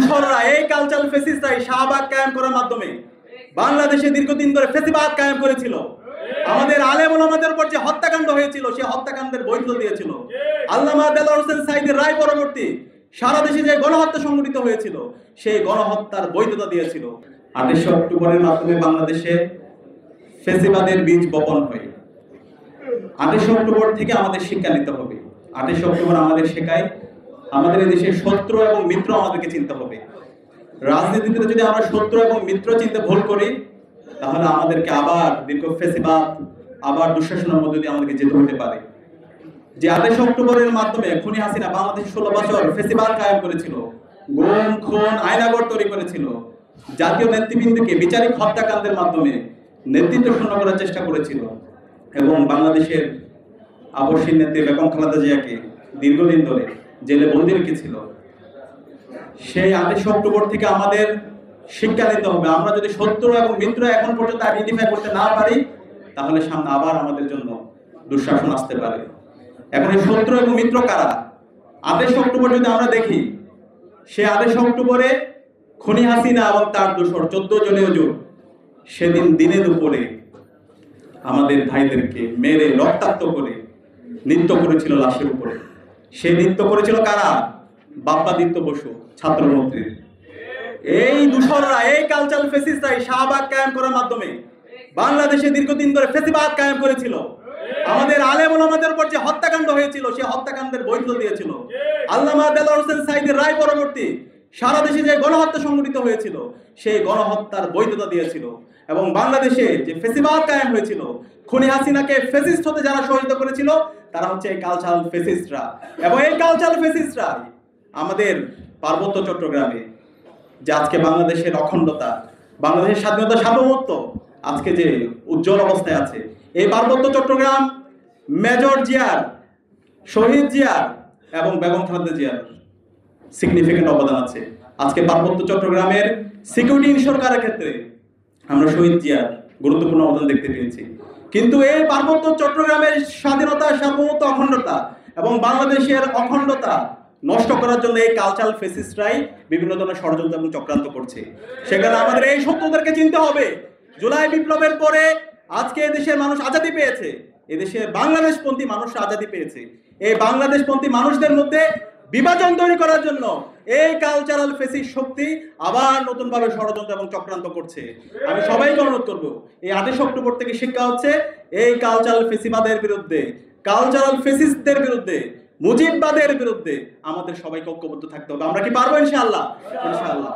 দূষররা, এই কালচারাল ফেসিস্টরাই শাহবাগ কায়েম করার মাধ্যমে বাংলাদেশে দীর্ঘদিন ধরে ফেসিবাদ কায়েম করেছিল। আমাদের আলেম ওলামাদের উপর যে হত্যাকাণ্ড হয়েছিল সেই হত্যাকাণ্ডের বৈধতা দিয়েছিল। আল্লামা দেলোয়ার হোসেন সাঈদীর রায় পরবর্তী সারা দেশে যে গণহত্যা সংঘটিত হয়েছিল সেই গণহত্যার বৈধতা দিয়েছিল। 28 অক্টোবরের মাধ্যমে বাংলাদেশে ফেসিবাদের বীজ বপন হয়। 28 অক্টোবর থেকে আমাদের শিক্ষা নিতে হবে। 28 অক্টোবর আমাদের শেখায় আমাদের এই দেশের শত্রু এবং মিত্র আমাদেরকে চিনতে হবে। রাজনীতিতে যদি আমরা শত্রু এবং মিত্র চিনতে ভুল করি তাহলে আমাদেরকে আবার দীর্ঘ ফেসিবাদ, আবার দুঃশাসনের মধ্যে দিয়ে আমাদেরকে যেতে হতে পারে। যে 28 অক্টোবরের মাধ্যমে খুনি হাসিনা বাংলাদেশে 16 বছর ফেসিবাদ কায়েম করেছিল, গুম খুন আয়নাগর তৈরি করেছিল, জাতীয় নেতৃবৃন্দকে বিচারিক হত্যাকাণ্ডের মাধ্যমে নেতৃত্ব শূন্য করার চেষ্টা করেছিল এবং বাংলাদেশের আবশ্যিক নেত্রী বেগম খালেদা জিয়াকে দীর্ঘদিন ধরে জেলে বন্দী রেখেছিল। সেই 28 অক্টোবর থেকে আমাদের শিক্ষা নিতে হবে। আমরা যদি শত্রু এবং মিত্র এখন পর্যন্ত আইডেন্টিফাই করতে না পারি তাহলে সামনে আবার আমাদের জন্য দুঃশাসন আসতে পারে। এখন এই শত্রু এবং মিত্র কারা? 28 অক্টোবর যদি আমরা দেখি, সে 28 অক্টোবরে খুনি হাসিনা এবং তার দোসর 14 জনীয় জোট সেদিন দিনে দুপুরে আমাদের ভাইদেরকে মেরে রক্তাক্ত করে নৃত্য করেছিল লাশের উপরে। সে নৃত্য করেছিল কারা? বাপ্পাদিত্য বসু, ছাত্রমন্ত্রী। এই দূষররা, এই কালচারাল ফেসিস্টরাই শাহবাগ কায়েম করার মাধ্যমে বাংলাদেশে দীর্ঘদিন ধরে ফেসিবাদ কায়েম করেছিল। আমাদের আলেম ওলামাদের উপর যে হত্যাকাণ্ড হয়েছিল সেই হত্যাকাণ্ডের বৈধতা দিয়েছিল। আল্লামা দেলোয়ার হোসেন সাঈদীর রায় পরবর্তী সারা দেশে যে গণহত্যা সংঘটিত হয়েছিল সেই গণহত্যার বৈধতা দিয়েছিল এবং বাংলাদেশে যে ফেসিবাদ কায়েম হয়েছিল, খুনি হাসিনাকে ফেসিস্ট হতে যারা সহযোগিতা করেছিল তারা হচ্ছে এই কালচারাল ফেসিস্টরা। এবং এই কালচারাল ফেসিস্টরা আমাদের পার্বত্য চট্টগ্রামে যে আজকে বাংলাদেশের অখণ্ডতা, বাংলাদেশের স্বাধীনতা, সার্বভৌমত্ব আজকে যে উজ্জ্বল অবস্থায় আছে, এই পার্বত্য চট্টগ্রাম মেজর জিয়ার, শহীদ জিয়ার এবং বেগম খালেদা জিয়ার সিগনিফিকেন্ট অবদান আছে। আজকে পার্বত্য চট্টগ্রামের সিকিউরিটি ইনশিওর করার ক্ষেত্রে আমরা শহীদ জিয়ার গুরুত্বপূর্ণ অবদান দেখতে পেয়েছি। কিন্তু এই পার্বত্য চট্টগ্রামের স্বাধীনতা, সার্বভৌমত্ব, অখণ্ডতা এবং বাংলাদেশের অখণ্ডতা নষ্ট করার জন্য এই কালচারাল ফেসিস্টরাই বিভিন্ন ধরনের ষড়যন্ত্র এবং চক্রান্ত করছে। সেখানে আমাদের এই শত্রুদেরকে চিনতে হবে। জুলাই বিপ্লবের পরে আজকে এদেশের মানুষ আজাদি পেয়েছে, এদেশের বাংলাদেশপন্থী মানুষরা আজাদি পেয়েছে। এই বাংলাদেশপন্থী মানুষদের মধ্যে বিভাজন তৈরি করার জন্য এই কালচারাল ফেসিস্ট শক্তি আবার নতুনভাবে ষড়যন্ত্র এবং চক্রান্ত করছে। আমি সবাইকে অনুরোধ করব, এই 28 অক্টোবর থেকে শিক্ষা হচ্ছে এই কালচারাল ফেসিবাদের বিরুদ্ধে, কালচারাল ফেসিস্টদের বিরুদ্ধে, মুজিববাদের বিরুদ্ধে আমাদের সবাইকে ঐক্যবদ্ধ থাকতে হবে। আমরা কি পারবো? ইনশাআল্লাহ, ইনশাআল্লাহ।